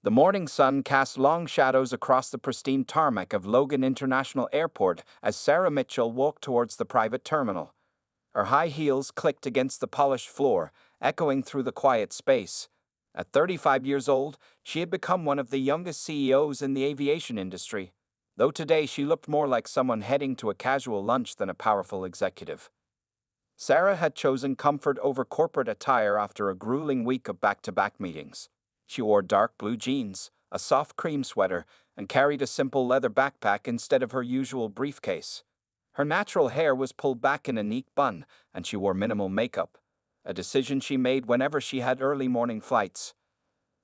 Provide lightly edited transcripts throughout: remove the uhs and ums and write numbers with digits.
The morning sun cast long shadows across the pristine tarmac of Logan International Airport as Sarah Mitchell walked towards the private terminal. Her high heels clicked against the polished floor, echoing through the quiet space. At 35 years old, she had become one of the youngest CEOs in the aviation industry, though today she looked more like someone heading to a casual lunch than a powerful executive. Sarah had chosen comfort over corporate attire after a grueling week of back-to-back meetings. She wore dark blue jeans, a soft cream sweater, and carried a simple leather backpack instead of her usual briefcase. Her natural hair was pulled back in a neat bun, and she wore minimal makeup, a decision she made whenever she had early morning flights.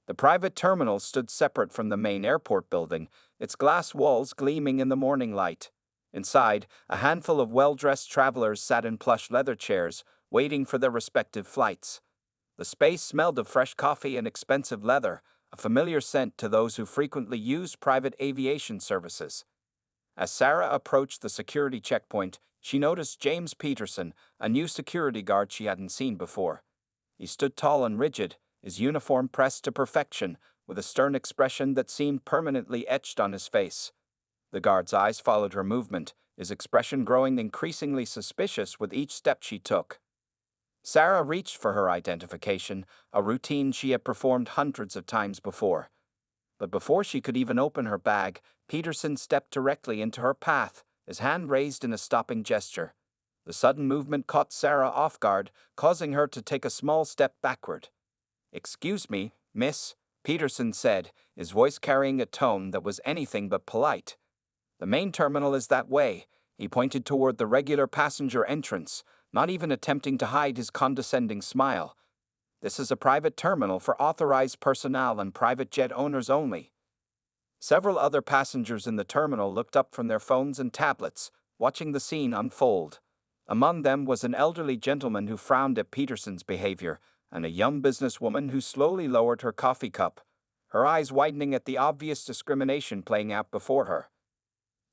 The private terminal stood separate from the main airport building, its glass walls gleaming in the morning light. Inside, a handful of well-dressed travelers sat in plush leather chairs, waiting for their respective flights. The space smelled of fresh coffee and expensive leather, a familiar scent to those who frequently use private aviation services. As Sarah approached the security checkpoint, she noticed James Peterson, a new security guard she hadn't seen before. He stood tall and rigid, his uniform pressed to perfection, with a stern expression that seemed permanently etched on his face. The guard's eyes followed her movement, his expression growing increasingly suspicious with each step she took. Sarah reached for her identification, a routine she had performed hundreds of times before. But before she could even open her bag, Peterson stepped directly into her path, his hand raised in a stopping gesture. The sudden movement caught Sarah off guard, causing her to take a small step backward. "Excuse me, miss," Peterson said, his voice carrying a tone that was anything but polite. "The main terminal is that way." He pointed toward the regular passenger entrance, not even attempting to hide his condescending smile. "This is a private terminal for authorized personnel and private jet owners only." Several other passengers in the terminal looked up from their phones and tablets, watching the scene unfold. Among them was an elderly gentleman who frowned at Peterson's behavior, and a young businesswoman who slowly lowered her coffee cup, her eyes widening at the obvious discrimination playing out before her.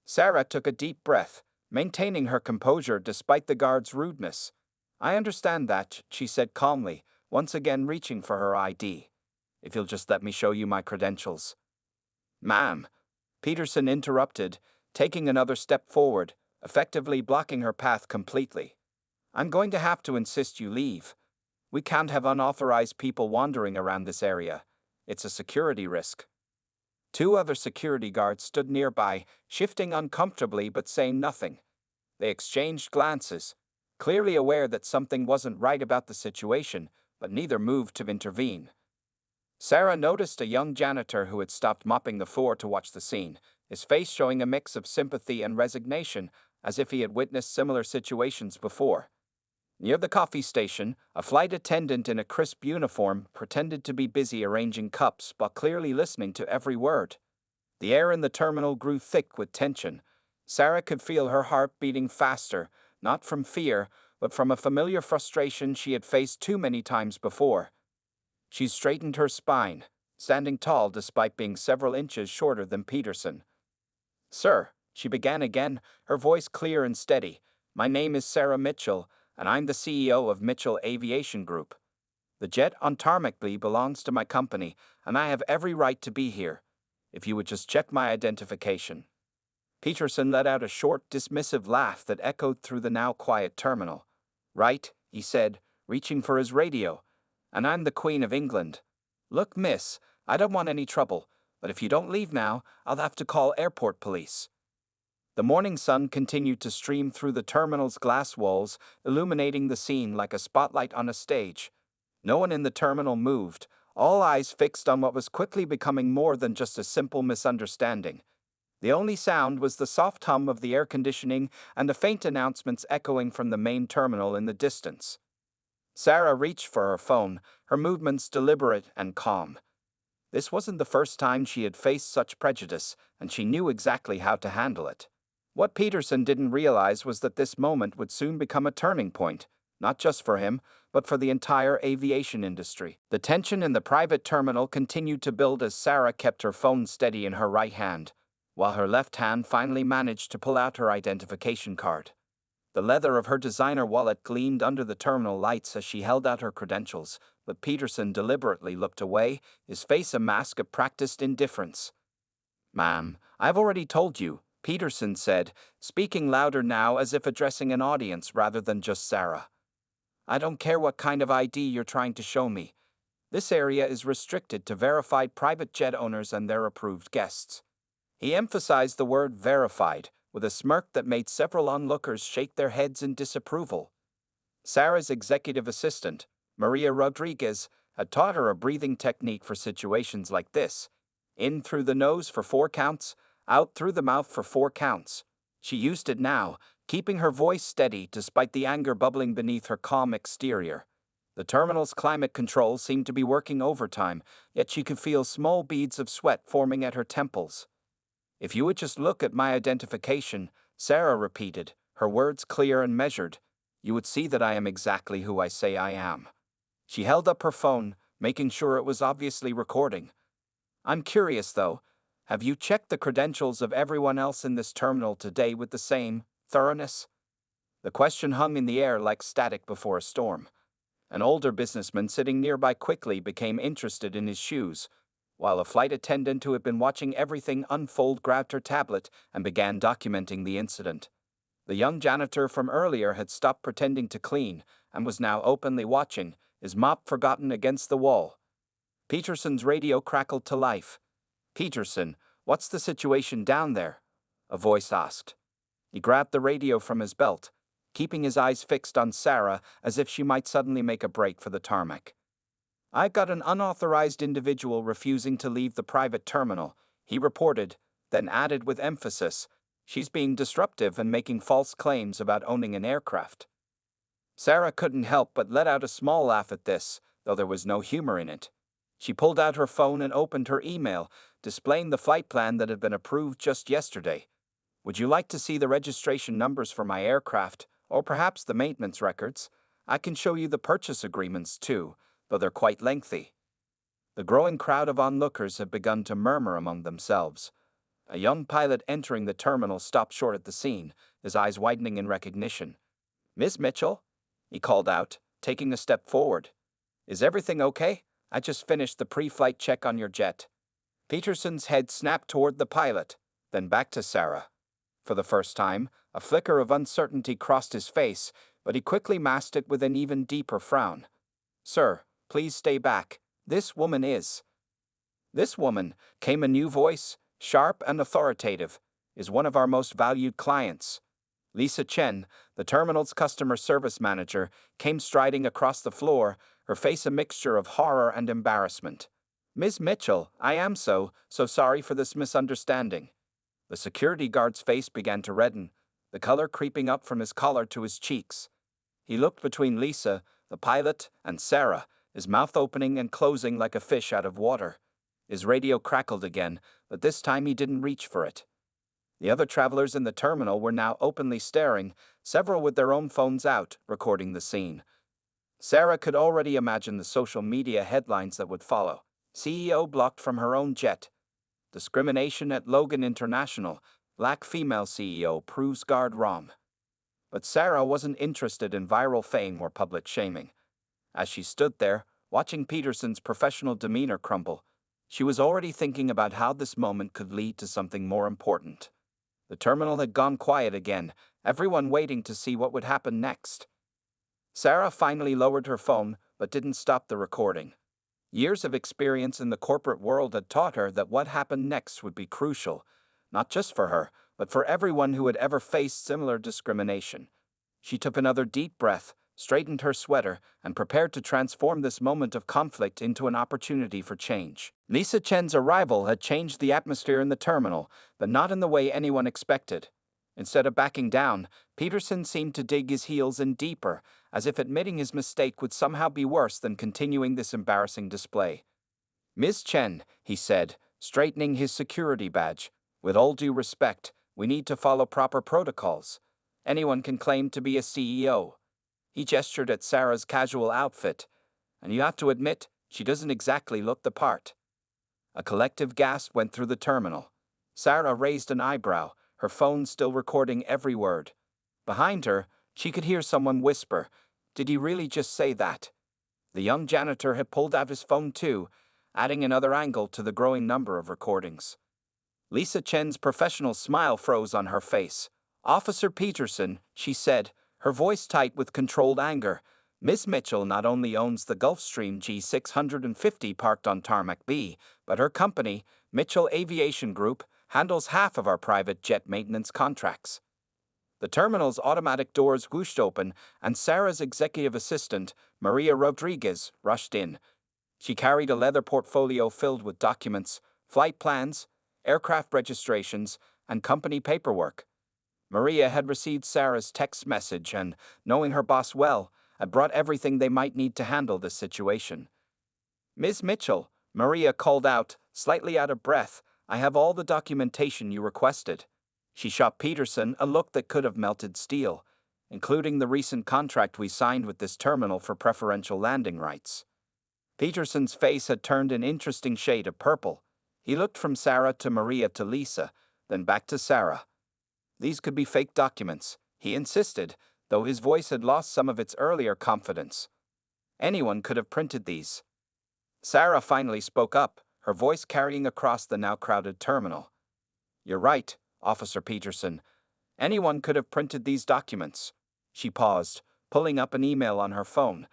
Sarah took a deep breath, maintaining her composure despite the guard's rudeness. "I understand that," she said calmly, once again reaching for her ID. "If you'll just let me show you my credentials." "Ma'am," Peterson interrupted, taking another step forward, effectively blocking her path completely. "I'm going to have to insist you leave. We can't have unauthorized people wandering around this area. It's a security risk." Two other security guards stood nearby, shifting uncomfortably but saying nothing. They exchanged glances, clearly aware that something wasn't right about the situation, but neither moved to intervene. Sarah noticed a young janitor who had stopped mopping the floor to watch the scene, his face showing a mix of sympathy and resignation, as if he had witnessed similar situations before. Near the coffee station, a flight attendant in a crisp uniform pretended to be busy arranging cups but clearly listening to every word. The air in the terminal grew thick with tension. Sarah could feel her heart beating faster, not from fear, but from a familiar frustration she had faced too many times before. She straightened her spine, standing tall despite being several inches shorter than Peterson. "Sir," she began again, her voice clear and steady, "my name is Sarah Mitchell, and I'm the CEO of Mitchell Aviation Group. The jet on Tarmacley belongs to my company, and I have every right to be here. If you would just check my identification." Peterson let out a short, dismissive laugh that echoed through the now quiet terminal. "Right," he said, reaching for his radio. "And I'm the Queen of England. Look, miss, I don't want any trouble, but if you don't leave now, I'll have to call airport police." The morning sun continued to stream through the terminal's glass walls, illuminating the scene like a spotlight on a stage. No one in the terminal moved, all eyes fixed on what was quickly becoming more than just a simple misunderstanding. The only sound was the soft hum of the air conditioning and the faint announcements echoing from the main terminal in the distance. Sarah reached for her phone, her movements deliberate and calm. This wasn't the first time she had faced such prejudice, and she knew exactly how to handle it. What Peterson didn't realize was that this moment would soon become a turning point, not just for him, but for the entire aviation industry. The tension in the private terminal continued to build as Sarah kept her phone steady in her right hand, while her left hand finally managed to pull out her identification card. The leather of her designer wallet gleamed under the terminal lights as she held out her credentials, but Peterson deliberately looked away, his face a mask of practiced indifference. "Ma'am, I've already told you," Peterson said, speaking louder now as if addressing an audience rather than just Sarah. "I don't care what kind of ID you're trying to show me. This area is restricted to verified private jet owners and their approved guests." He emphasized the word verified, with a smirk that made several onlookers shake their heads in disapproval. Sarah's executive assistant, Maria Rodriguez, had taught her a breathing technique for situations like this. In through the nose for 4 counts, out through the mouth for 4 counts. She used it now, keeping her voice steady despite the anger bubbling beneath her calm exterior. The terminal's climate control seemed to be working overtime, yet she could feel small beads of sweat forming at her temples. "If you would just look at my identification," Sarah repeated, her words clear and measured, "you would see that I am exactly who I say I am." She held up her phone, making sure it was obviously recording. "I'm curious, though, have you checked the credentials of everyone else in this terminal today with the same thoroughness?" The question hung in the air like static before a storm. An older businessman sitting nearby quickly became interested in his shoes, while a flight attendant who had been watching everything unfold grabbed her tablet and began documenting the incident. The young janitor from earlier had stopped pretending to clean and was now openly watching, his mop forgotten against the wall. Peterson's radio crackled to life. "Peterson, what's the situation down there?" a voice asked. He grabbed the radio from his belt, keeping his eyes fixed on Sarah as if she might suddenly make a break for the tarmac. "I've got an unauthorized individual refusing to leave the private terminal," he reported, then added with emphasis, "She's being disruptive and making false claims about owning an aircraft." Sarah couldn't help but let out a small laugh at this, though there was no humor in it. She pulled out her phone and opened her email, displaying the flight plan that had been approved just yesterday. "Would you like to see the registration numbers for my aircraft, or perhaps the maintenance records? I can show you the purchase agreements, too, though they're quite lengthy." The growing crowd of onlookers had begun to murmur among themselves. A young pilot entering the terminal stopped short at the scene, his eyes widening in recognition. "Miss Mitchell?" he called out, taking a step forward. "Is everything okay? I just finished the pre-flight check on your jet." Peterson's head snapped toward the pilot, then back to Sarah. For the first time, a flicker of uncertainty crossed his face, but he quickly masked it with an even deeper frown. "Sir, please stay back. This woman is—" "This woman," came a new voice, sharp and authoritative, "is one of our most valued clients." Lisa Chen, the terminal's customer service manager, came striding across the floor, her face a mixture of horror and embarrassment. "Ms. Mitchell, I am so sorry for this misunderstanding." The security guard's face began to redden, the color creeping up from his collar to his cheeks. He looked between Lisa, the pilot, and Sarah, his mouth opening and closing like a fish out of water. His radio crackled again, but this time he didn't reach for it. The other travelers in the terminal were now openly staring, several with their own phones out, recording the scene. Sarah could already imagine the social media headlines that would follow. CEO blocked from her own jet. Discrimination at Logan International. Black female CEO proves guard wrong. But Sarah wasn't interested in viral fame or public shaming. As she stood there, watching Peterson's professional demeanor crumble, she was already thinking about how this moment could lead to something more important. The terminal had gone quiet again, everyone waiting to see what would happen next. Sarah finally lowered her phone, but didn't stop the recording. Years of experience in the corporate world had taught her that what happened next would be crucial, not just for her, but for everyone who had ever faced similar discrimination. She took another deep breath, straightened her sweater, and prepared to transform this moment of conflict into an opportunity for change. Lisa Chen's arrival had changed the atmosphere in the terminal, but not in the way anyone expected. Instead of backing down, Peterson seemed to dig his heels in deeper, as if admitting his mistake would somehow be worse than continuing this embarrassing display. "Ms. Chen," he said, straightening his security badge, "with all due respect, we need to follow proper protocols. Anyone can claim to be a CEO." He gestured at Sarah's casual outfit, "and you have to admit, she doesn't exactly look the part." A collective gasp went through the terminal. Sarah raised an eyebrow, her phone still recording every word. Behind her, She could hear someone whisper, "Did he really just say that?" The young janitor had pulled out his phone too, adding another angle to the growing number of recordings. Lisa Chen's professional smile froze on her face. "Officer Peterson," she said, her voice tight with controlled anger, "Miss Mitchell not only owns the Gulfstream G650 parked on Tarmac B, but her company, Mitchell Aviation Group, handles half of our private jet maintenance contracts." The terminal's automatic doors whooshed open, and Sarah's executive assistant, Maria Rodriguez, rushed in. She carried a leather portfolio filled with documents, flight plans, aircraft registrations, and company paperwork. Maria had received Sarah's text message and, knowing her boss well, had brought everything they might need to handle this situation. "Ms. Mitchell," Maria called out, slightly out of breath, "I have all the documentation you requested." She shot Peterson a look that could have melted steel, including the recent contract we signed with this terminal for preferential landing rights. Peterson's face had turned an interesting shade of purple. He looked from Sarah to Maria to Lisa, then back to Sarah. These could be fake documents, he insisted, though his voice had lost some of its earlier confidence. Anyone could have printed these. Sarah finally spoke up, her voice carrying across the now crowded terminal. "You're right, Officer Peterson. Anyone could have printed these documents." She paused, pulling up an email on her phone.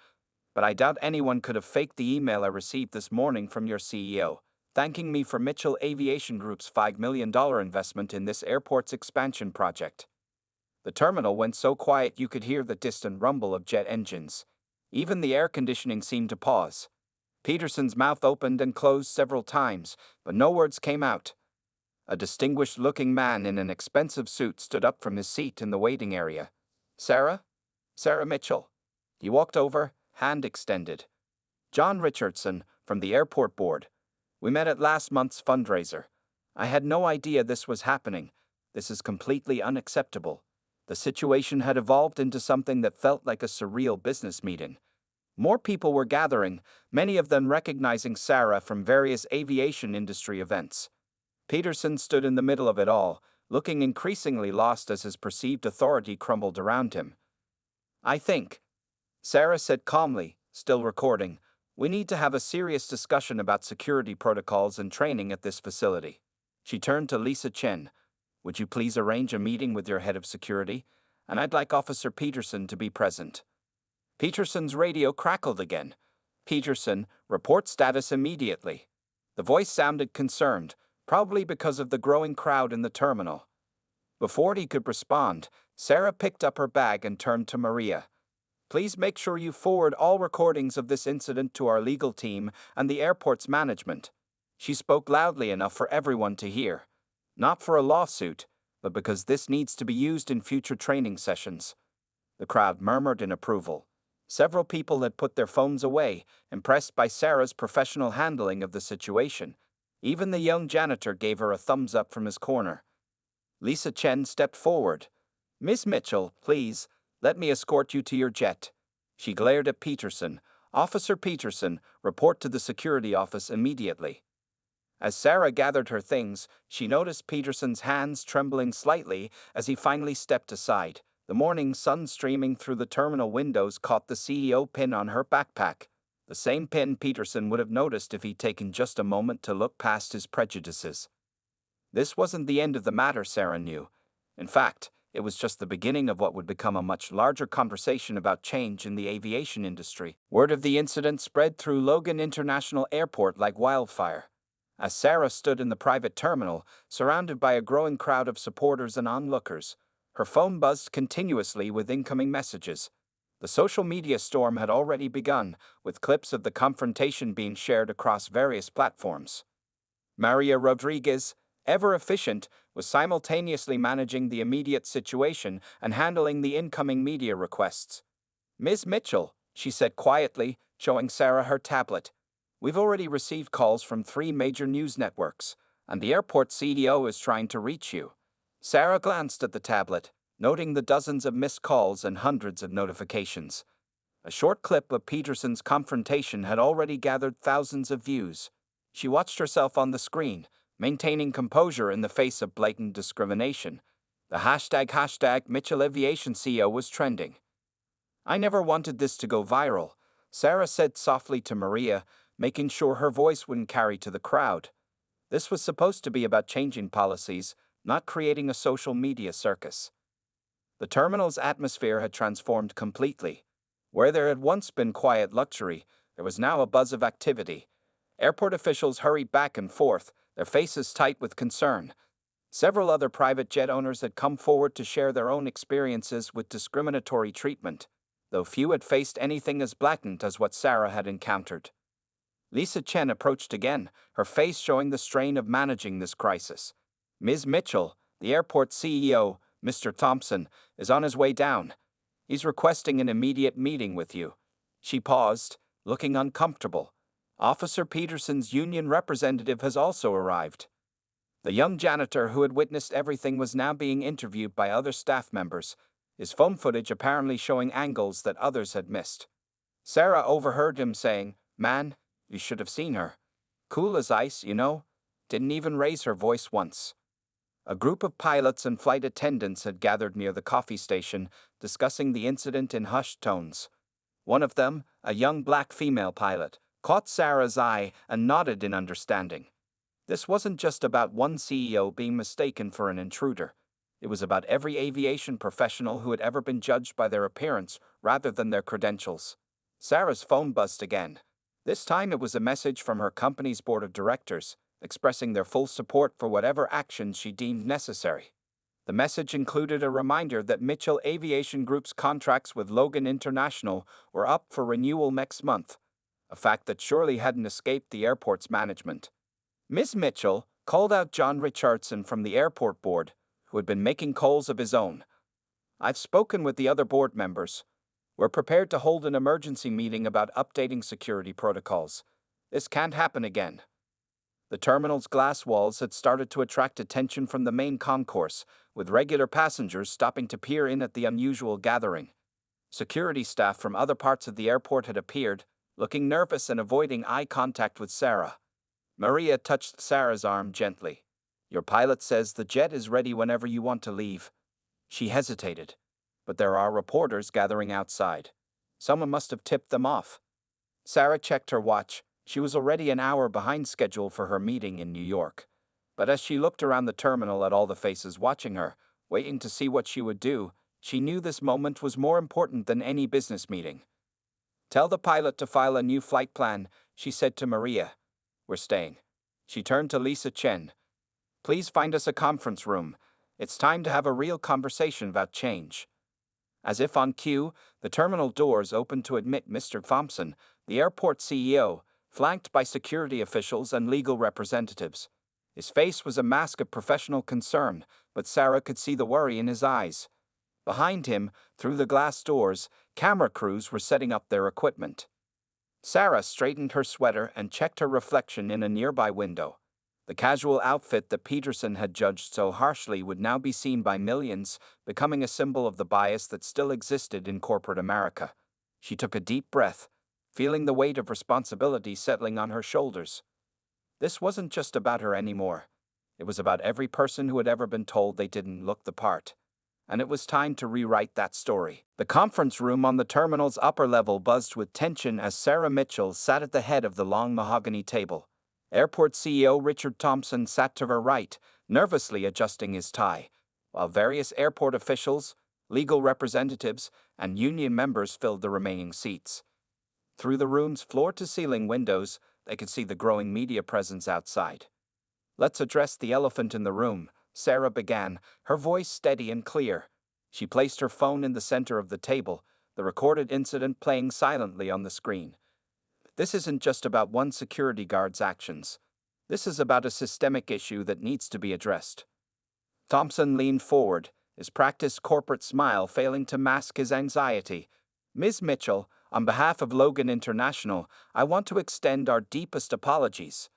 "But I doubt anyone could have faked the email I received this morning from your CEO, thanking me for Mitchell Aviation Group's $5 million investment in this airport's expansion project." The terminal went so quiet you could hear the distant rumble of jet engines. Even the air conditioning seemed to pause. Peterson's mouth opened and closed several times, but no words came out. A distinguished-looking man in an expensive suit stood up from his seat in the waiting area. "Sarah? Sarah Mitchell." He walked over, hand extended. "John Richardson, from the airport board. We met at last month's fundraiser. I had no idea this was happening. This is completely unacceptable." The situation had evolved into something that felt like a surreal business meeting. More people were gathering, many of them recognizing Sarah from various aviation industry events. Peterson stood in the middle of it all, looking increasingly lost as his perceived authority crumbled around him. "I think," Sarah said calmly, still recording, "we need to have a serious discussion about security protocols and training at this facility." She turned to Lisa Chen. "Would you please arrange a meeting with your head of security? And I'd like Officer Peterson to be present." Peterson's radio crackled again. "Peterson, report status immediately." The voice sounded concerned, probably because of the growing crowd in the terminal. Before he could respond, Sarah picked up her bag and turned to Maria. "Please make sure you forward all recordings of this incident to our legal team and the airport's management." She spoke loudly enough for everyone to hear. Not for a lawsuit, but because this needs to be used in future training sessions. The crowd murmured in approval. Several people had put their phones away, impressed by Sarah's professional handling of the situation. Even the young janitor gave her a thumbs up from his corner. Lisa Chen stepped forward. "Miss Mitchell, please, let me escort you to your jet." She glared at Peterson. "Officer Peterson, report to the security office immediately." As Sarah gathered her things, she noticed Peterson's hands trembling slightly as he finally stepped aside. The morning sun streaming through the terminal windows caught the CEO pin on her backpack. The same pin Peterson would have noticed if he'd taken just a moment to look past his prejudices. This wasn't the end of the matter, Sarah knew. In fact, it was just the beginning of what would become a much larger conversation about change in the aviation industry. Word of the incident spread through Logan International Airport like wildfire. As Sarah stood in the private terminal, surrounded by a growing crowd of supporters and onlookers, her phone buzzed continuously with incoming messages. The social media storm had already begun, with clips of the confrontation being shared across various platforms. Maria Rodriguez, ever efficient, was simultaneously managing the immediate situation and handling the incoming media requests. "Ms. Mitchell," she said quietly, showing Sarah her tablet, "we've already received calls from 3 major news networks, and the airport CEO is trying to reach you." Sarah glanced at the tablet, noting the dozens of missed calls and hundreds of notifications. A short clip of Peterson's confrontation had already gathered thousands of views. She watched herself on the screen, maintaining composure in the face of blatant discrimination. The hashtag Mitchell Aviation CEO was trending. "I never wanted this to go viral," Sarah said softly to Maria, making sure her voice wouldn't carry to the crowd. This was supposed to be about changing policies, not creating a social media circus. The terminal's atmosphere had transformed completely. Where there had once been quiet luxury, there was now a buzz of activity. Airport officials hurried back and forth, their faces tight with concern. Several other private jet owners had come forward to share their own experiences with discriminatory treatment, though few had faced anything as blatant as what Sarah had encountered. Lisa Chen approached again, her face showing the strain of managing this crisis. "Ms. Mitchell, the airport CEO, Mr. Thompson, is on his way down. He's requesting an immediate meeting with you." She paused, looking uncomfortable. Officer Peterson's union representative has also arrived. The young janitor who had witnessed everything was now being interviewed by other staff members, his phone footage apparently showing angles that others had missed. Sarah overheard him saying, "Man, you should have seen her. Cool as ice, you know. Didn't even raise her voice once." A group of pilots and flight attendants had gathered near the coffee station, discussing the incident in hushed tones. One of them, a young black female pilot, caught Sarah's eye and nodded in understanding. This wasn't just about one CEO being mistaken for an intruder. It was about every aviation professional who had ever been judged by their appearance rather than their credentials. Sarah's phone buzzed again. This time it was a message from her company's board of directors, expressing their full support for whatever actions she deemed necessary. The message included a reminder that Mitchell Aviation Group's contracts with Logan International were up for renewal next month, a fact that surely hadn't escaped the airport's management. Ms. Mitchell called out John Richardson from the airport board, who had been making calls of his own. "I've spoken with the other board members. We're prepared to hold an emergency meeting about updating security protocols. This can't happen again." The terminal's glass walls had started to attract attention from the main concourse, with regular passengers stopping to peer in at the unusual gathering. Security staff from other parts of the airport had appeared, looking nervous and avoiding eye contact with Sarah. Maria touched Sarah's arm gently. "Your pilot says the jet is ready whenever you want to leave." She hesitated. "But there are reporters gathering outside. Someone must have tipped them off." Sarah checked her watch. She was already an hour behind schedule for her meeting in New York. But as she looked around the terminal at all the faces watching her, waiting to see what she would do, she knew this moment was more important than any business meeting. "Tell the pilot to file a new flight plan," she said to Maria. "We're staying." She turned to Lisa Chen. "Please find us a conference room. It's time to have a real conversation about change." As if on cue, the terminal doors opened to admit Mr. Thompson, the airport CEO, flanked by security officials and legal representatives. His face was a mask of professional concern, but Sarah could see the worry in his eyes. Behind him, through the glass doors, camera crews were setting up their equipment. Sarah straightened her sweater and checked her reflection in a nearby window. The casual outfit that Peterson had judged so harshly would now be seen by millions, becoming a symbol of the bias that still existed in corporate America. She took a deep breath, feeling the weight of responsibility settling on her shoulders. This wasn't just about her anymore. It was about every person who had ever been told they didn't look the part. And it was time to rewrite that story. The conference room on the terminal's upper level buzzed with tension as Sarah Mitchell sat at the head of the long mahogany table. Airport CEO Richard Thompson sat to her right, nervously adjusting his tie, while various airport officials, legal representatives, and union members filled the remaining seats. Through the room's floor-to-ceiling windows, they could see the growing media presence outside. "Let's address the elephant in the room," Sarah began, her voice steady and clear. She placed her phone in the center of the table, the recorded incident playing silently on the screen. "This isn't just about one security guard's actions. This is about a systemic issue that needs to be addressed." Thompson leaned forward, his practiced corporate smile failing to mask his anxiety. "Ms. Mitchell, on behalf of Logan International, I want to extend our deepest apologies.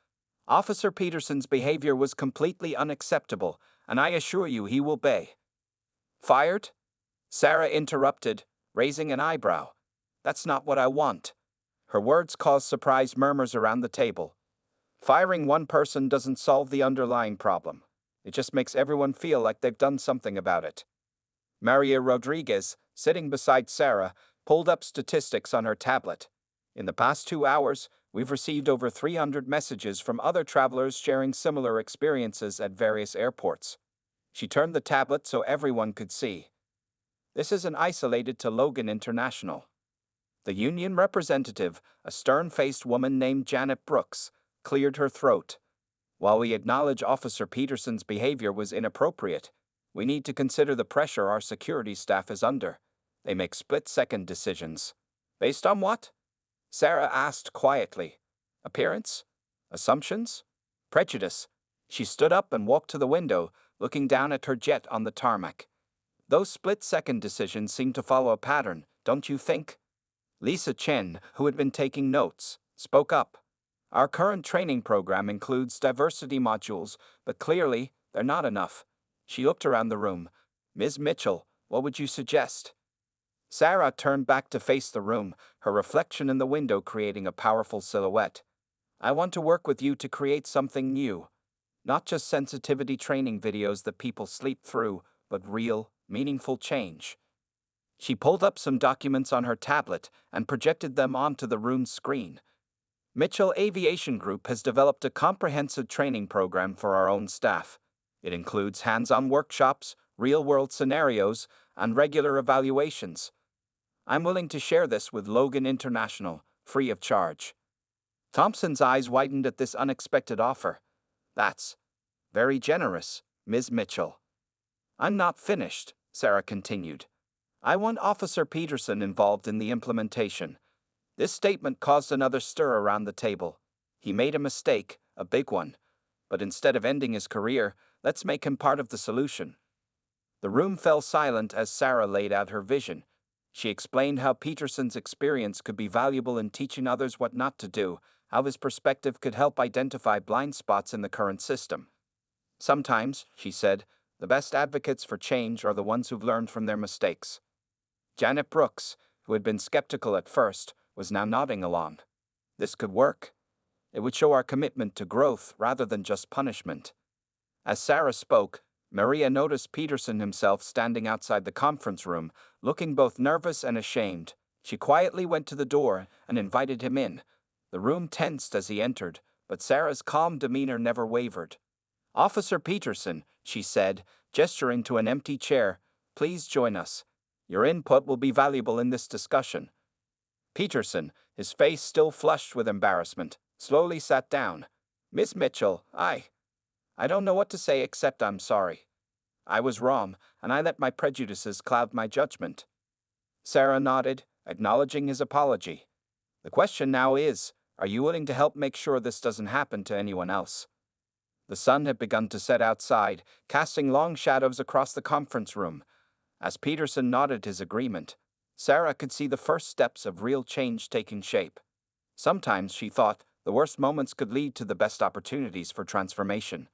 Officer Peterson's behavior was completely unacceptable, and I assure you he will pay." "Fired?" Sarah interrupted, raising an eyebrow. "That's not what I want." Her words caused surprised murmurs around the table. "Firing one person doesn't solve the underlying problem. It just makes everyone feel like they've done something about it. Maria Rodriguez, sitting beside Sarah, pulled up statistics on her tablet. In the past 2 hours, we've received over 300 messages from other travelers sharing similar experiences at various airports. She turned the tablet so everyone could see. This isn't isolated to Logan International. The union representative, a stern-faced woman named Janet Brooks, cleared her throat. While we acknowledge Officer Peterson's behavior was inappropriate, we need to consider the pressure our security staff is under. They make split-second decisions. Based on what? Sarah asked quietly. Appearance? Assumptions? Prejudice? She stood up and walked to the window, looking down at her jet on the tarmac. Those split-second decisions seem to follow a pattern, don't you think? Lisa Chen, who had been taking notes, spoke up. Our current training program includes diversity modules, but clearly, they're not enough. She looked around the room. Ms. Mitchell, what would you suggest? Sarah turned back to face the room, her reflection in the window creating a powerful silhouette. I want to work with you to create something new. Not just sensitivity training videos that people sleep through, but real, meaningful change. She pulled up some documents on her tablet and projected them onto the room's screen. Mitchell Aviation Group has developed a comprehensive training program for our own staff. It includes hands-on workshops, real-world scenarios, and regular evaluations. I'm willing to share this with Logan International, free of charge. Thompson's eyes widened at this unexpected offer. That's very generous, Ms. Mitchell. I'm not finished, Sarah continued. I want Officer Peterson involved in the implementation. This statement caused another stir around the table. He made a mistake, a big one. But instead of ending his career, let's make him part of the solution. The room fell silent as Sarah laid out her vision. She explained how Peterson's experience could be valuable in teaching others what not to do, how his perspective could help identify blind spots in the current system. Sometimes, she said, the best advocates for change are the ones who've learned from their mistakes. Janet Brooks, who had been skeptical at first, was now nodding along. This could work. It would show our commitment to growth rather than just punishment. As Sarah spoke, Maria noticed Peterson himself standing outside the conference room, looking both nervous and ashamed. She quietly went to the door and invited him in. The room tensed as he entered, but Sarah's calm demeanor never wavered. Officer Peterson, she said, gesturing to an empty chair, please join us. Your input will be valuable in this discussion. Peterson, his face still flushed with embarrassment, slowly sat down. Miss Mitchell, I don't know what to say except I'm sorry. I was wrong, and I let my prejudices cloud my judgment. Sarah nodded, acknowledging his apology. The question now is, are you willing to help make sure this doesn't happen to anyone else? The sun had begun to set outside, casting long shadows across the conference room. As Peterson nodded his agreement, Sarah could see the first steps of real change taking shape. Sometimes, she thought, the worst moments could lead to the best opportunities for transformation.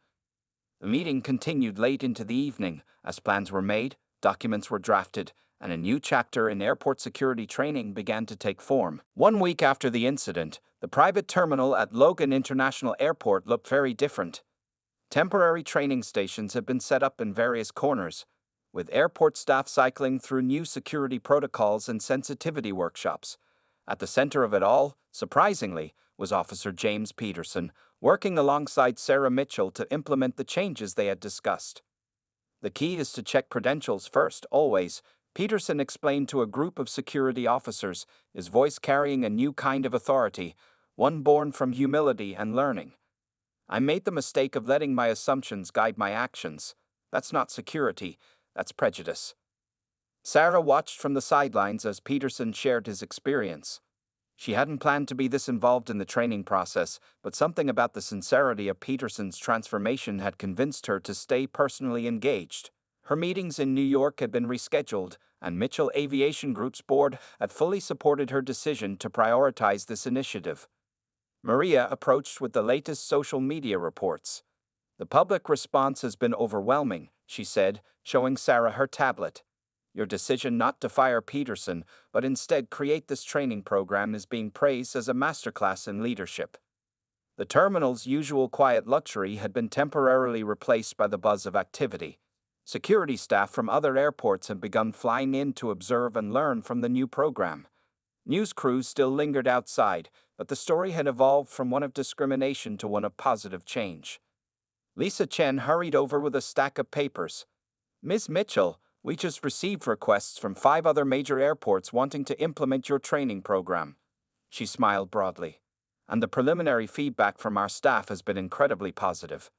The meeting continued late into the evening as plans were made, documents were drafted, and a new chapter in airport security training began to take form. 1 week after the incident, the private terminal at Logan International Airport looked very different. Temporary training stations had been set up in various corners, with airport staff cycling through new security protocols and sensitivity workshops. At the center of it all, surprisingly, was Officer James Peterson, working alongside Sarah Mitchell to implement the changes they had discussed. The key is to check credentials first, always, Peterson explained to a group of security officers, his voice carrying a new kind of authority, one born from humility and learning. I made the mistake of letting my assumptions guide my actions. That's not security, that's prejudice. Sarah watched from the sidelines as Peterson shared his experience. She hadn't planned to be this involved in the training process, but something about the sincerity of Peterson's transformation had convinced her to stay personally engaged. Her meetings in New York had been rescheduled, and Mitchell Aviation Group's board had fully supported her decision to prioritize this initiative. Maria approached with the latest social media reports. The public response has been overwhelming, she said, showing Sarah her tablet. Your decision not to fire Peterson, but instead create this training program is being praised as a masterclass in leadership. The terminal's usual quiet luxury had been temporarily replaced by the buzz of activity. Security staff from other airports had begun flying in to observe and learn from the new program. News crews still lingered outside, but the story had evolved from one of discrimination to one of positive change. Lisa Chen hurried over with a stack of papers. "Ms. Mitchell, we just received requests from 5 other major airports wanting to implement your training program." She smiled broadly. "And the preliminary feedback from our staff has been incredibly positive."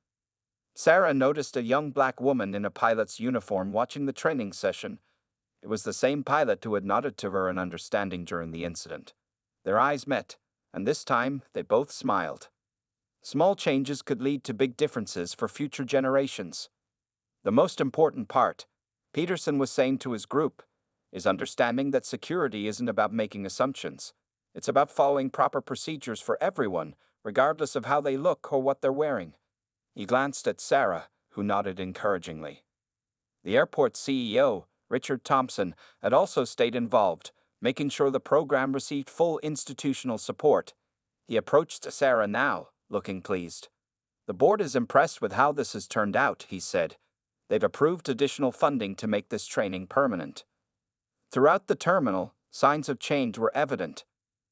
Sarah noticed a young black woman in a pilot's uniform watching the training session. It was the same pilot who had nodded to her in understanding during the incident. Their eyes met, and this time they both smiled. Small changes could lead to big differences for future generations. The most important part, Peterson was saying to his group, is understanding that security isn't about making assumptions. It's about following proper procedures for everyone, regardless of how they look or what they're wearing. He glanced at Sarah, who nodded encouragingly. The airport CEO, Richard Thompson, had also stayed involved, making sure the program received full institutional support. He approached Sarah now, looking pleased. "The board is impressed with how this has turned out," he said. "They've approved additional funding to make this training permanent." Throughout the terminal, signs of change were evident.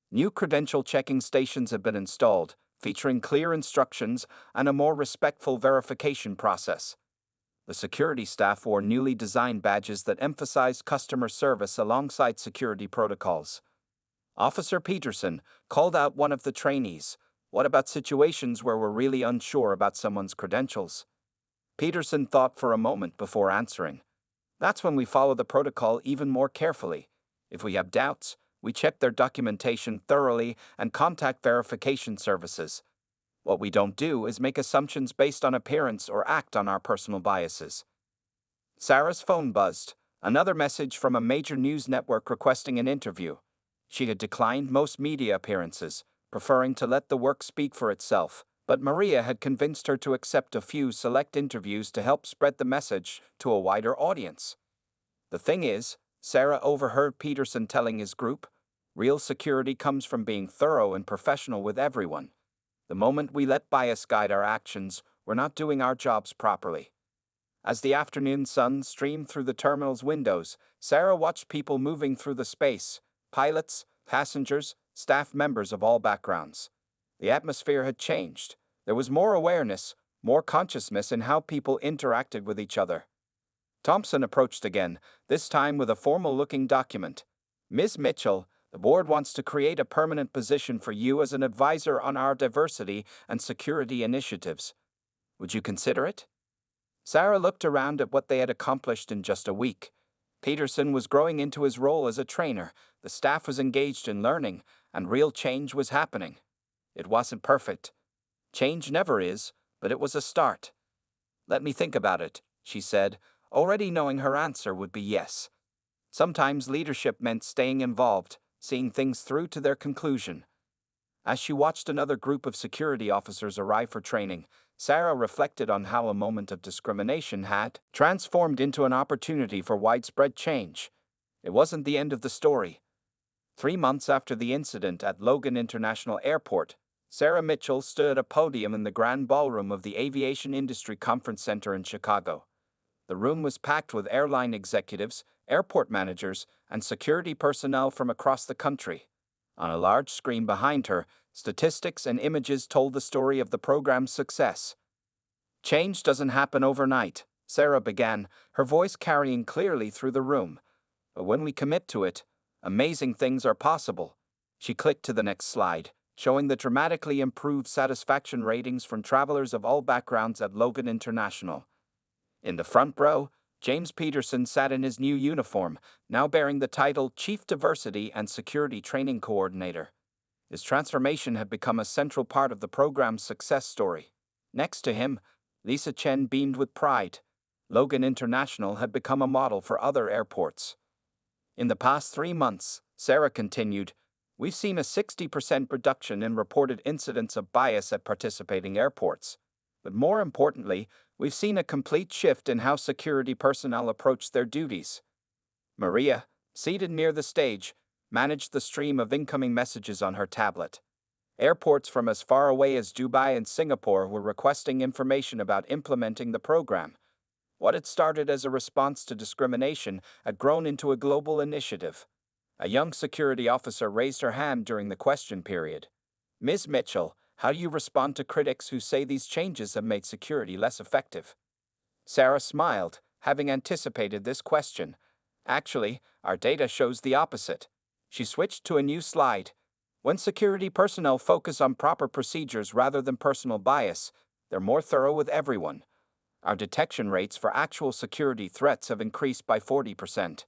New credential checking stations had been installed, featuring clear instructions and a more respectful verification process. The security staff wore newly designed badges that emphasized customer service alongside security protocols. Officer Peterson called out one of the trainees. "What about situations where we're really unsure about someone's credentials?" Peterson thought for a moment before answering. "That's when we follow the protocol even more carefully. If we have doubts, we check their documentation thoroughly and contact verification services. What we don't do is make assumptions based on appearance or act on our personal biases." Sarah's phone buzzed, another message from a major news network requesting an interview. She had declined most media appearances, preferring to let the work speak for itself, but Maria had convinced her to accept a few select interviews to help spread the message to a wider audience. "The thing is," Sarah overheard Peterson telling his group, "real security comes from being thorough and professional with everyone. The moment we let bias guide our actions, we're not doing our jobs properly." As the afternoon sun streamed through the terminal's windows, Sarah watched people moving through the space: pilots, passengers, staff members of all backgrounds. The atmosphere had changed. There was more awareness, more consciousness in how people interacted with each other. Thompson approached again, this time with a formal-looking document. "Ms. Mitchell, the board wants to create a permanent position for you as an advisor on our diversity and security initiatives. Would you consider it?" Sarah looked around at what they had accomplished in just a week. Peterson was growing into his role as a trainer, the staff was engaged in learning, and real change was happening. It wasn't perfect. Change never is, but it was a start. "Let me think about it," she said, already knowing her answer would be yes. Sometimes leadership meant staying involved, seeing things through to their conclusion. As she watched another group of security officers arrive for training, Sarah reflected on how a moment of discrimination had transformed into an opportunity for widespread change. It wasn't the end of the story. 3 months after the incident at Logan International Airport, Sarah Mitchell stood at a podium in the Grand Ballroom of the Aviation Industry Conference Center in Chicago. The room was packed with airline executives, airport managers, and security personnel from across the country. On a large screen behind her, statistics and images told the story of the program's success. "Change doesn't happen overnight," Sarah began, her voice carrying clearly through the room. "But when we commit to it, amazing things are possible." She clicked to the next slide, showing the dramatically improved satisfaction ratings from travelers of all backgrounds at Logan International. In the front row, James Peterson sat in his new uniform, now bearing the title Chief Diversity and Security Training Coordinator. His transformation had become a central part of the program's success story. Next to him, Lisa Chen beamed with pride. Logan International had become a model for other airports. "In the past 3 months," Sarah continued, "we've seen a 60% reduction in reported incidents of bias at participating airports. But more importantly, we've seen a complete shift in how security personnel approach their duties." Maria, seated near the stage, managed the stream of incoming messages on her tablet. Airports from as far away as Dubai and Singapore were requesting information about implementing the program. What had started as a response to discrimination had grown into a global initiative. A young security officer raised her hand during the question period. Ms. Mitchell, how do you respond to critics who say these changes have made security less effective? Sarah smiled, having anticipated this question. Actually, our data shows the opposite. She switched to a new slide. When security personnel focus on proper procedures rather than personal bias, they're more thorough with everyone. Our detection rates for actual security threats have increased by 40%.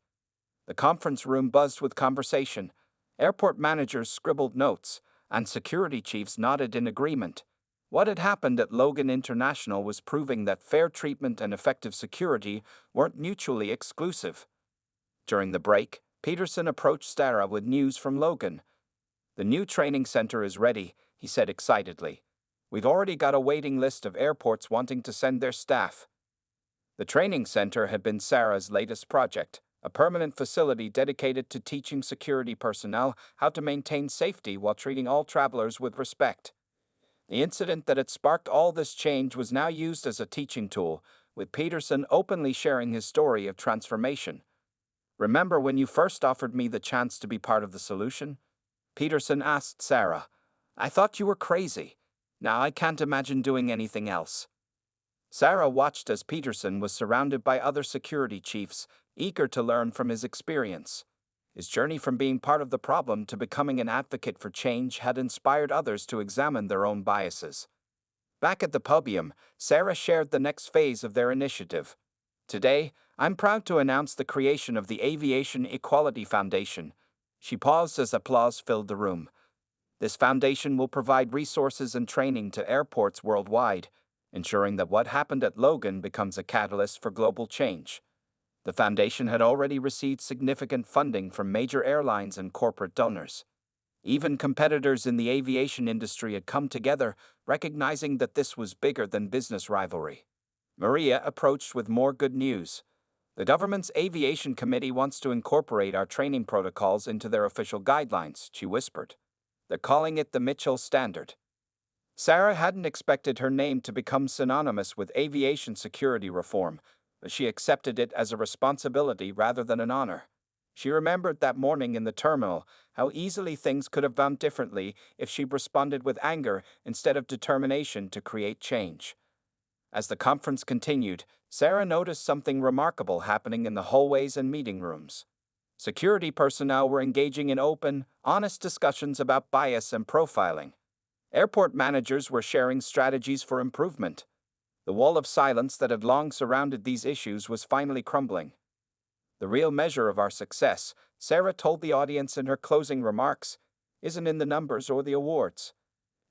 The conference room buzzed with conversation. Airport managers scribbled notes, and security chiefs nodded in agreement. What had happened at Logan International was proving that fair treatment and effective security weren't mutually exclusive. During the break, Peterson approached Sarah with news from Logan. The new training center is ready, he said excitedly. We've already got a waiting list of airports wanting to send their staff. The training center had been Sarah's latest project, a permanent facility dedicated to teaching security personnel how to maintain safety while treating all travelers with respect. The incident that had sparked all this change was now used as a teaching tool, with Peterson openly sharing his story of transformation. Remember when you first offered me the chance to be part of the solution? Peterson asked Sarah. I thought you were crazy. Now I can't imagine doing anything else. Sarah watched as Peterson was surrounded by other security chiefs, eager to learn from his experience. His journey from being part of the problem to becoming an advocate for change had inspired others to examine their own biases. Back at the podium, Sarah shared the next phase of their initiative. Today, I'm proud to announce the creation of the Aviation Equality Foundation. She paused as applause filled the room. This foundation will provide resources and training to airports worldwide, ensuring that what happened at Logan becomes a catalyst for global change. The foundation had already received significant funding from major airlines and corporate donors. Even competitors in the aviation industry had come together, recognizing that this was bigger than business rivalry. Maria approached with more good news. The government's aviation committee wants to incorporate our training protocols into their official guidelines, she whispered. They're calling it the Mitchell Standard. Sarah hadn't expected her name to become synonymous with aviation security reform, but she accepted it as a responsibility rather than an honor. She remembered that morning in the terminal, how easily things could have gone differently if she responded with anger instead of determination to create change. As the conference continued, Sarah noticed something remarkable happening in the hallways and meeting rooms. Security personnel were engaging in open, honest discussions about bias and profiling. Airport managers were sharing strategies for improvement. The wall of silence that had long surrounded these issues was finally crumbling. The real measure of our success, Sarah told the audience in her closing remarks, isn't in the numbers or the awards.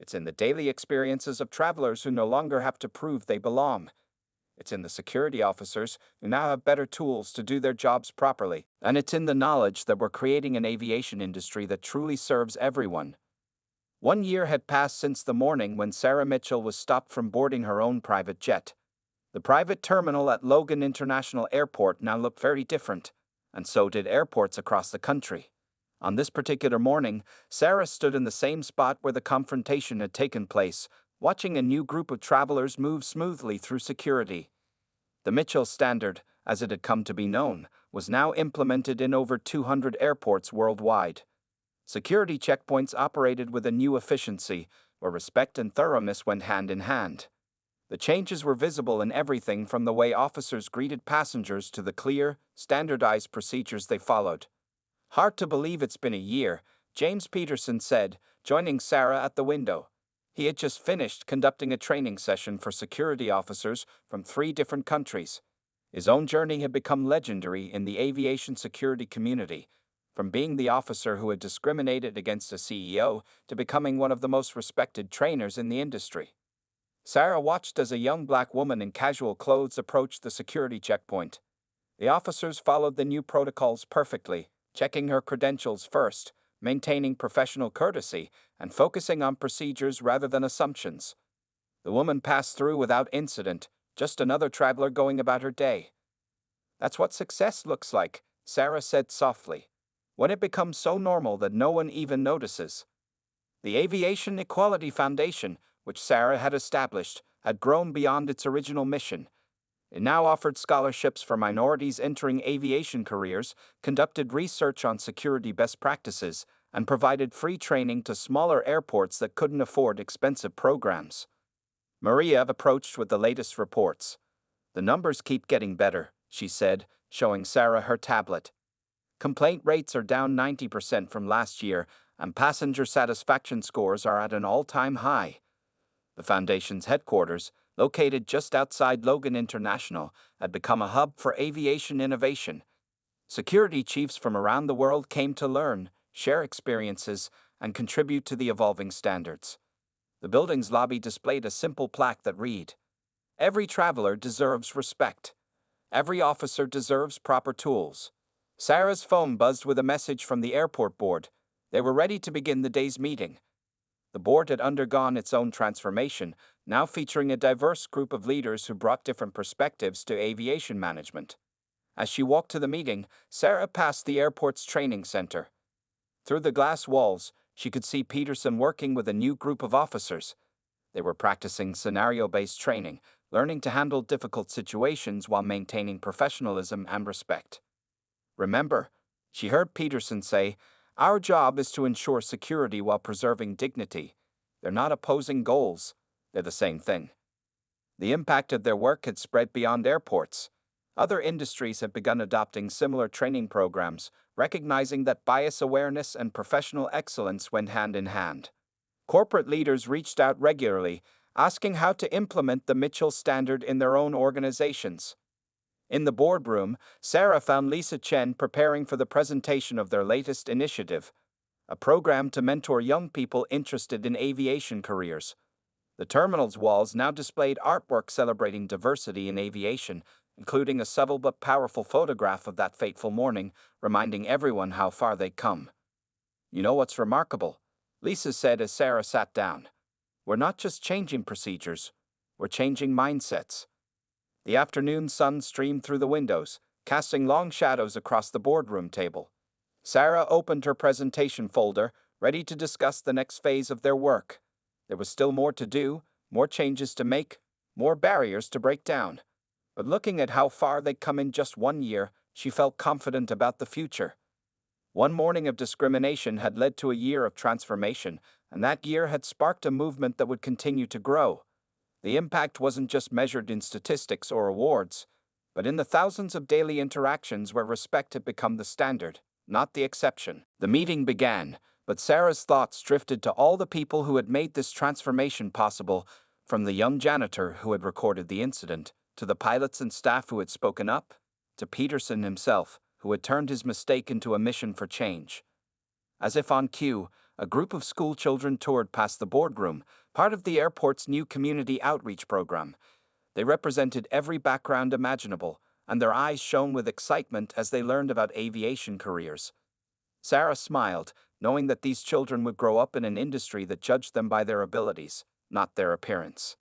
It's in the daily experiences of travelers who no longer have to prove they belong. It's in the security officers who now have better tools to do their jobs properly. And it's in the knowledge that we're creating an aviation industry that truly serves everyone. 1 year had passed since the morning when Sarah Mitchell was stopped from boarding her own private jet. The private terminal at Logan International Airport now looked very different, and so did airports across the country. On this particular morning, Sarah stood in the same spot where the confrontation had taken place, watching a new group of travelers move smoothly through security. The Mitchell Standard, as it had come to be known, was now implemented in over 200 airports worldwide. Security checkpoints operated with a new efficiency, where respect and thoroughness went hand in hand. The changes were visible in everything from the way officers greeted passengers to the clear, standardized procedures they followed. Hard to believe it's been a year, James Peterson said, joining Sarah at the window. He had just finished conducting a training session for security officers from 3 different countries. His own journey had become legendary in the aviation security community, from being the officer who had discriminated against a CEO to becoming one of the most respected trainers in the industry. Sarah watched as a young black woman in casual clothes approached the security checkpoint. The officers followed the new protocols perfectly, checking her credentials first, maintaining professional courtesy, and focusing on procedures rather than assumptions. The woman passed through without incident, just another traveler going about her day. That's what success looks like, Sarah said softly, when it becomes so normal that no one even notices. The Aviation Equality Foundation, which Sarah had established, had grown beyond its original mission. It now offered scholarships for minorities entering aviation careers, conducted research on security best practices, and provided free training to smaller airports that couldn't afford expensive programs. Maria approached with the latest reports. "The numbers keep getting better," she said, showing Sarah her tablet. "Complaint rates are down 90% from last year, and passenger satisfaction scores are at an all-time high." The Foundation's headquarters, located just outside Logan International, had become a hub for aviation innovation. Security chiefs from around the world came to learn, share experiences, and contribute to the evolving standards. The building's lobby displayed a simple plaque that read, "Every traveler deserves respect. Every officer deserves proper tools." Sarah's phone buzzed with a message from the airport board. They were ready to begin the day's meeting. The board had undergone its own transformation, now featuring a diverse group of leaders who brought different perspectives to aviation management. As she walked to the meeting, Sarah passed the airport's training center. Through the glass walls, she could see Peterson working with a new group of officers. They were practicing scenario-based training, learning to handle difficult situations while maintaining professionalism and respect. "Remember," she heard Peterson say, "our job is to ensure security while preserving dignity. They're not opposing goals. They're the same thing." The impact of their work had spread beyond airports. Other industries have begun adopting similar training programs, recognizing that bias awareness and professional excellence went hand in hand. Corporate leaders reached out regularly, asking how to implement the Mitchell Standard in their own organizations. In the boardroom, Sarah found Lisa Chen preparing for the presentation of their latest initiative, a program to mentor young people interested in aviation careers. The terminal's walls now displayed artwork celebrating diversity in aviation, including a subtle but powerful photograph of that fateful morning, reminding everyone how far they'd come. "You know what's remarkable?" Lisa said as Sarah sat down. "We're not just changing procedures, we're changing mindsets." The afternoon sun streamed through the windows, casting long shadows across the boardroom table. Sarah opened her presentation folder, ready to discuss the next phase of their work. There was still more to do, more changes to make, more barriers to break down. But looking at how far they'd come in just 1 year, she felt confident about the future. One morning of discrimination had led to a year of transformation, and that year had sparked a movement that would continue to grow. The impact wasn't just measured in statistics or awards, but in the thousands of daily interactions where respect had become the standard, not the exception. The meeting began, but Sarah's thoughts drifted to all the people who had made this transformation possible, from the young janitor who had recorded the incident, to the pilots and staff who had spoken up, to Peterson himself, who had turned his mistake into a mission for change. As if on cue, a group of school children toured past the boardroom, part of the airport's new community outreach program. They represented every background imaginable, and their eyes shone with excitement as they learned about aviation careers. Sarah smiled, knowing that these children would grow up in an industry that judged them by their abilities, not their appearance.